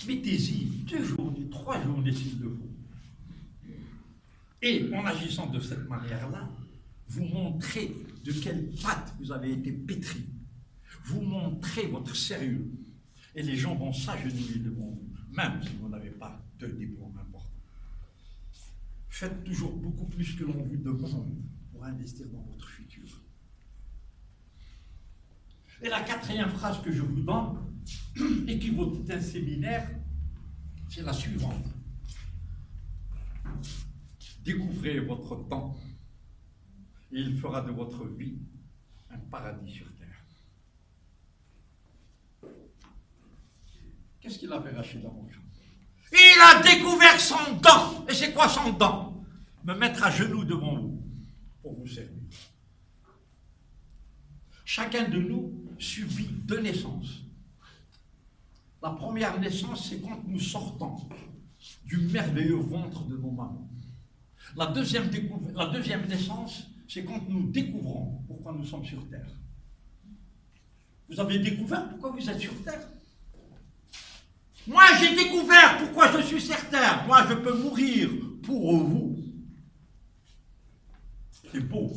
Mettez-y 2 journées, 3 journées s'il le faut. Et en agissant de cette manière-là, vous montrez de quelle pâte vous avez été pétri. Vous montrez votre sérieux. Et les gens vont s'agenouiller devant vous, même si vous n'avez pas de diplôme important. Faites toujours beaucoup plus que l'on vous demande pour investir dans votre futur. Et la 4e phrase que je vous donne, et qui vaut tout un séminaire, c'est la suivante. Découvrez votre temps, et il fera de votre vie un paradis sur terre. Qu'est-ce qu'il a fait Rachid Amoukhan? Il a découvert son don. Et c'est quoi son don? Me mettre à genoux devant vous, pour vous servir. Chacun de nous subit 2 naissances. La première naissance, c'est quand nous sortons du merveilleux ventre de nos mamans. La deuxième naissance, c'est quand nous découvrons pourquoi nous sommes sur Terre. Vous avez découvert pourquoi vous êtes sur Terre? Moi, j'ai découvert pourquoi je suis sur Terre. Moi, je peux mourir pour vous. C'est beau.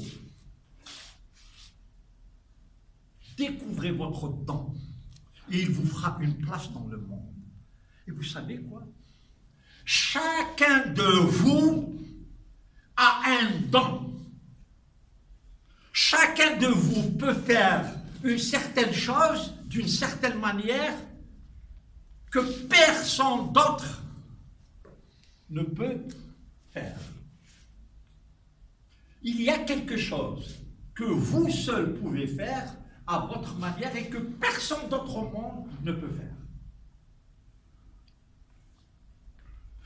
Découvrez votre don et il vous fera une place dans le monde. Et vous savez quoi? Chacun de vous a un don. Chacun de vous peut faire une certaine chose d'une certaine manière que personne d'autre ne peut faire. Il y a quelque chose que vous seul pouvez faire à votre manière et que personne d'autre au monde ne peut faire.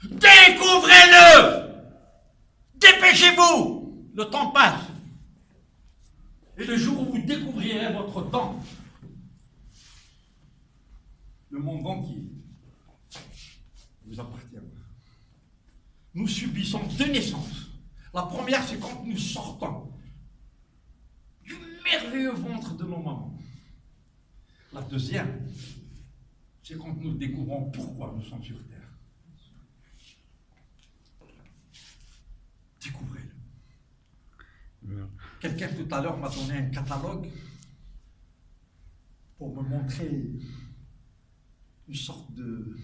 Découvrez-le! Dépêchez-vous! Le temps passe. Et le jour où vous découvrirez votre don, le monde entier vous appartiendra. Nous subissons 2 naissances. La première, c'est quand nous sortons du merveilleux ventre de nos mamans. La deuxième, c'est quand nous découvrons pourquoi nous sommes sur Terre. Découvrez-le. Quelqu'un tout à l'heure m'a donné un catalogue pour me montrer une sorte de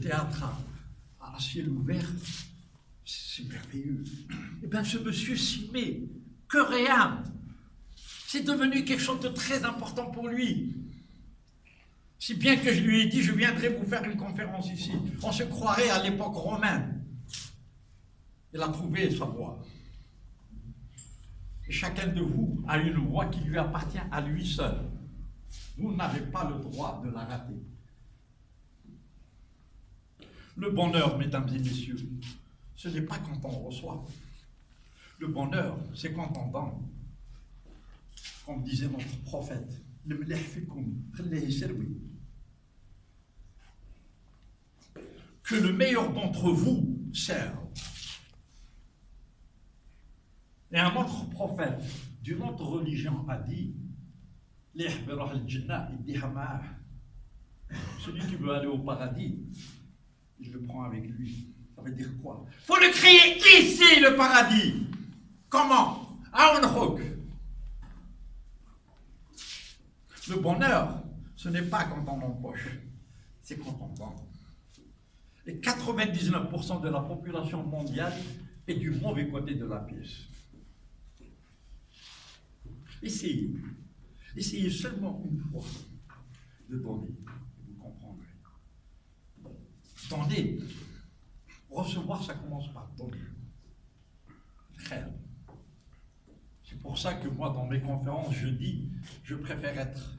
théâtre à ciel ouvert. C'est merveilleux. Eh bien, ce monsieur s'y met. Que rien. C'est devenu quelque chose de très important pour lui. Si bien que je lui ai dit, je viendrai vous faire une conférence ici. On se croirait à l'époque romaine. Il a trouvé sa voie. Et chacun de vous a une voie qui lui appartient à lui seul. Vous n'avez pas le droit de la rater. Le bonheur, mesdames et messieurs, ce n'est pas quand on reçoit. Le bonheur, c'est quand on donne. Comme disait notre prophète, que le meilleur d'entre vous serve. Et un autre prophète d'une autre religion a dit, celui qui veut aller au paradis, il le prend avec lui. Ça veut dire quoi? Il faut le créer ici, le paradis. Comment? Le bonheur, ce n'est pas quand on empoche, c'est quand on vend. Et 99% de la population mondiale est du mauvais côté de la pièce. Essayez. Essayez seulement une fois de donner. Vous comprendrez. Donner. Recevoir, ça commence par donner. Très. C'est pour ça que moi, dans mes conférences, je dis, je préfère être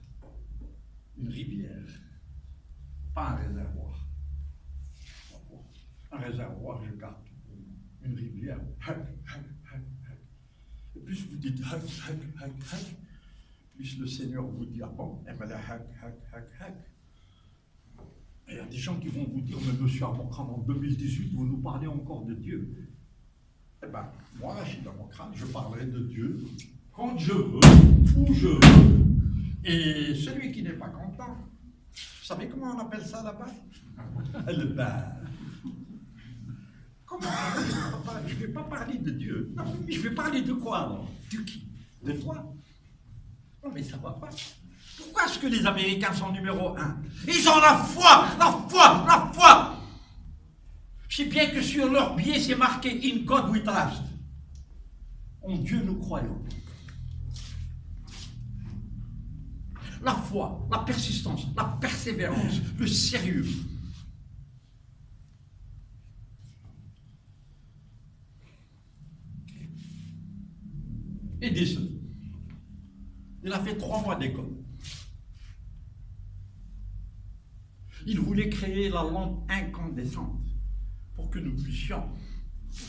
une rivière, pas un réservoir. Un réservoir, je garde tout pour moi. Une rivière, et plus vous dites plus le Seigneur vous dit, ah bon, et il y a des gens qui vont vous dire, mais monsieur Amoukhan, en 2018, vous nous parlez encore de Dieu. Eh bien, moi, Rachid Amoukhan, je parlerai de Dieu quand je veux, où je veux. Et celui qui n'est pas content, vous savez comment on appelle ça là-bas? Le bain. Comment? Je ne vais pas parler de Dieu. Non, mais je vais parler de quoi alors? De qui? De toi? Non, mais ça ne va pas. Pourquoi est-ce que les Américains sont numéro 1? Ils ont la foi, la foi, la foi. Si bien que sur leur billet, c'est marqué « In God we trust ». En Dieu, nous croyons. La foi, la persistance, la persévérance, le sérieux. Edison, il a fait 3 mois d'école. Il voulait créer la lampe incandescente pour que nous puissions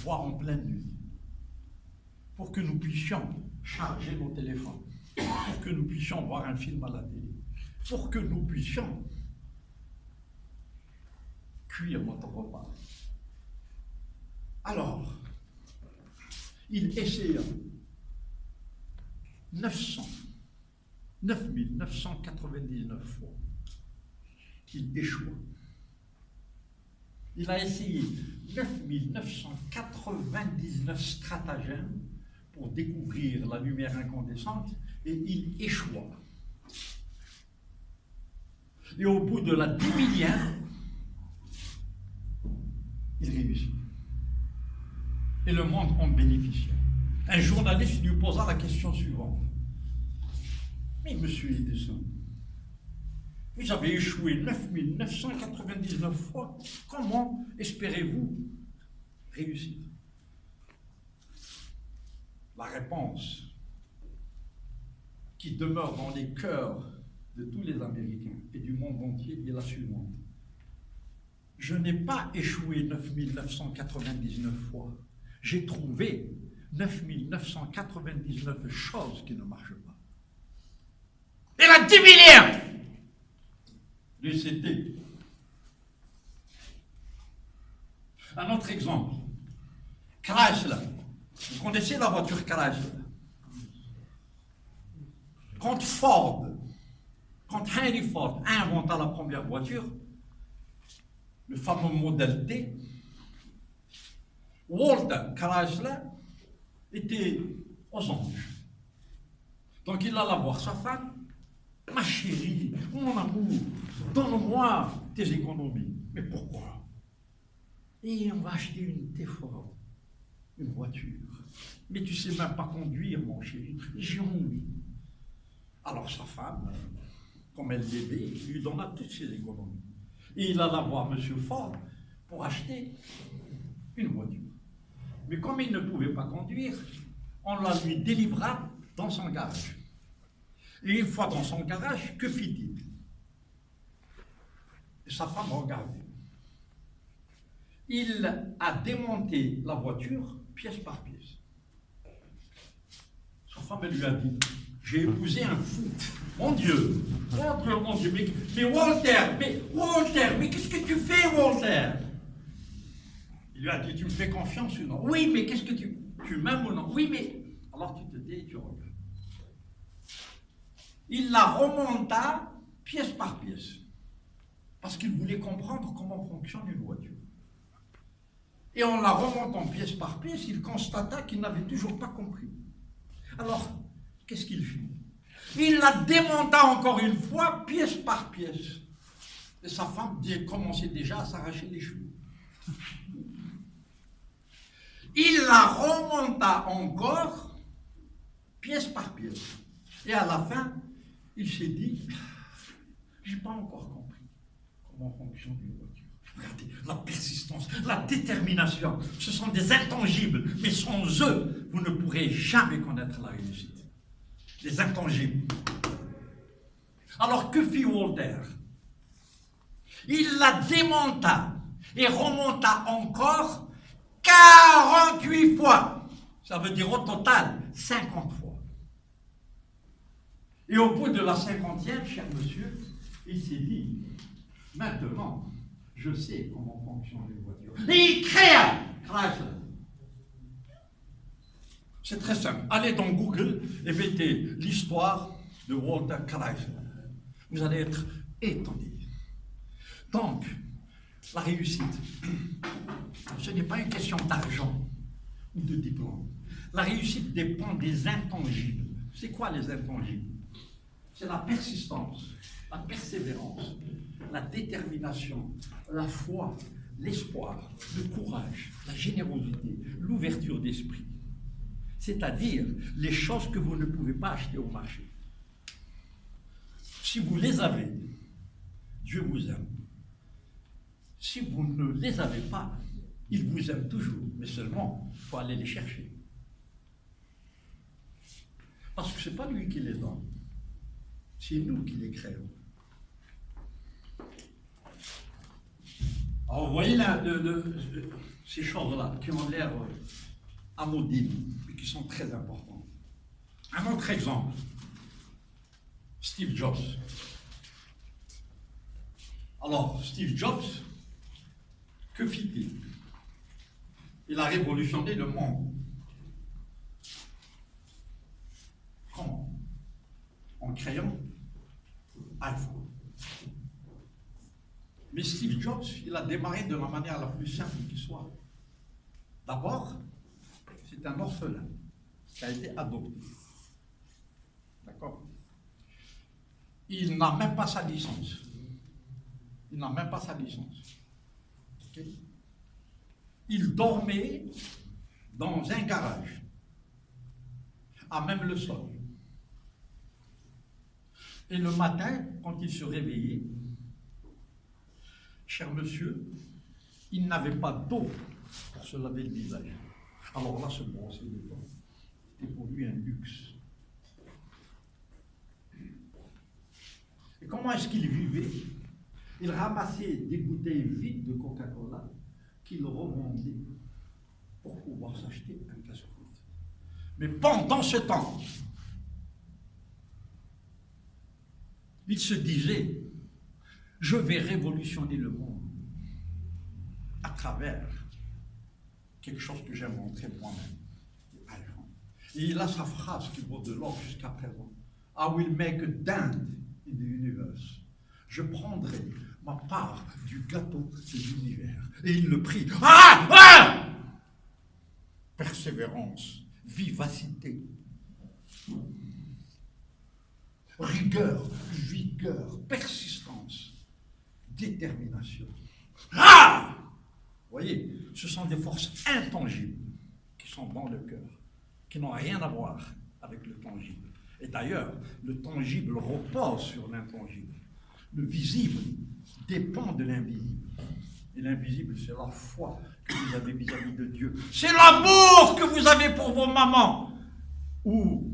voir en pleine nuit, pour que nous puissions charger nos téléphones, pour que nous puissions voir un film à la télé, pour que nous puissions cuire notre repas. Alors, il essaya 9999 fois. Il échoua. Il a essayé 9999 stratagèmes pour découvrir la lumière incandescente et il échoua. Et au bout de la 10 millième, il réussit. Et le monde en bénéficiait. Un journaliste lui posa la question suivante. Mais monsieur Edison, vous avez échoué 9999 fois. Comment espérez-vous réussir? La réponse qui demeure dans les cœurs de tous les Américains et du monde entier est la suivante. Je n'ai pas échoué 9999 fois. J'ai trouvé 9999 choses qui ne marchent pas. Et la 10 millième! Lui, c'était. Un autre exemple. Chrysler. Vous connaissez la voiture Chrysler? Quand Henry Ford inventa la première voiture, le fameux modèle T, Walter Chrysler était aux anges. Donc il alla voir sa femme. Ma chérie, mon amour, donne-moi tes économies. Mais pourquoi? Et on va acheter une T-Ford, une voiture. Mais tu sais même pas conduire, mon chéri. J'ai envie. Alors sa femme, comme elle l'aimait, lui donna toutes ses économies. Et il alla voir M. Ford pour acheter une voiture. Mais comme il ne pouvait pas conduire, on la lui délivra dans son garage. Et une fois dans son garage, que fit-il? Et sa femme regardait. Il a démonté la voiture pièce par pièce. Sa femme elle lui a dit, j'ai épousé un fou. Mon Dieu, mon Dieu, mais Walter, mais qu'est-ce que tu fais, Walter? Il lui a dit, tu me fais confiance ou non? Oui, mais qu'est-ce que tu m'aimes ou non? Oui, mais... Alors tu te tais et tu regardes. Il la remonta pièce par pièce, parce qu'il voulait comprendre comment fonctionne une voiture. Et en la remontant pièce par pièce, il constata qu'il n'avait toujours pas compris. Alors, qu'est-ce qu'il fit? Il la démonta encore une fois, pièce par pièce. Et sa femme commençait déjà à s'arracher les cheveux. Il la remonta encore, pièce par pièce. Et à la fin, il s'est dit, j'ai pas encore compris comment fonctionne une voiture. Regardez, la persistance, la détermination, ce sont des intangibles, mais sans eux, vous ne pourrez jamais connaître la réussite. Les intangibles. Alors que fit Walter? Il la démonta et remonta encore 48 fois. Ça veut dire au total 50 fois. Et au bout de la 50e, cher monsieur, il s'est dit, maintenant, je sais comment fonctionnent les voitures. Et il créa Chrysler. C'est très simple. Allez dans Google et mettez l'histoire de Walter Chrysler. Vous allez être étonnés. Donc, La réussite, ce n'est pas une question d'argent ou de diplôme. La réussite dépend des intangibles. C'est quoi les intangibles? C'est la persistance, la persévérance, la détermination, la foi, l'espoir, le courage, la générosité, l'ouverture d'esprit. C'est-à-dire les choses que vous ne pouvez pas acheter au marché. Si vous les avez, Dieu vous aime. Si vous ne les avez pas, il vous aime toujours, mais seulement, il faut aller les chercher. Parce que ce n'est pas lui qui les donne, c'est nous qui les créons. Alors, vous voyez là, ces choses-là qui ont l'air anodines, mais qui sont très importantes. Un autre exemple, Steve Jobs. Alors, Steve Jobs, que fit-il? Il a révolutionné le monde. Comment? En créant iPhone. Mais Steve Jobs, il a démarré de la manière la plus simple qui soit. D'abord, c'est un orphelin qui a été adopté. D'accord? Il n'a même pas sa licence. Il n'a même pas sa licence. Okay? Il dormait dans un garage, à même le sol. Et le matin, quand il se réveillait, cher monsieur, il n'avait pas d'eau pour se laver le visage. Alors là, se brosser les dents, c'était pour lui un luxe. Et comment est-ce qu'il vivait? Il ramassait des bouteilles vides de Coca-Cola qu'il revendait pour pouvoir s'acheter un casse-croûte. Mais pendant ce temps, il se disait, je vais révolutionner le monde à travers quelque chose que j'ai montré moi-même. Et il a sa phrase qui vaut de l'or jusqu'à présent. I will make a dent in the universe. Je prendrai ma part du gâteau de l'univers. Et il le prit. Persévérance, vivacité, rigueur, vigueur, persistance, détermination. Vous voyez, ce sont des forces intangibles qui sont dans le cœur, qui n'ont rien à voir avec le tangible. Et d'ailleurs, le tangible repose sur l'intangible. Le visible dépend de l'invisible. Et l'invisible, c'est la foi que vous avez vis-à-vis de Dieu. C'est l'amour que vous avez pour vos mamans. Ou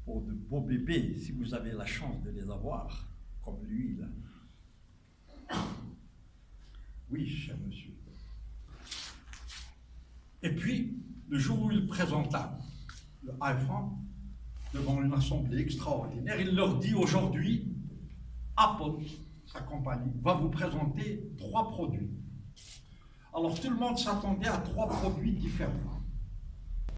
pour de beaux bébés, si vous avez la chance de les avoir, comme lui, là. Oui, cher monsieur. Et puis, le jour où il présenta le iPhone devant une assemblée extraordinaire, il leur dit aujourd'hui, Apple, sa compagnie, va vous présenter 3 produits. Alors tout le monde s'attendait à 3 produits différents.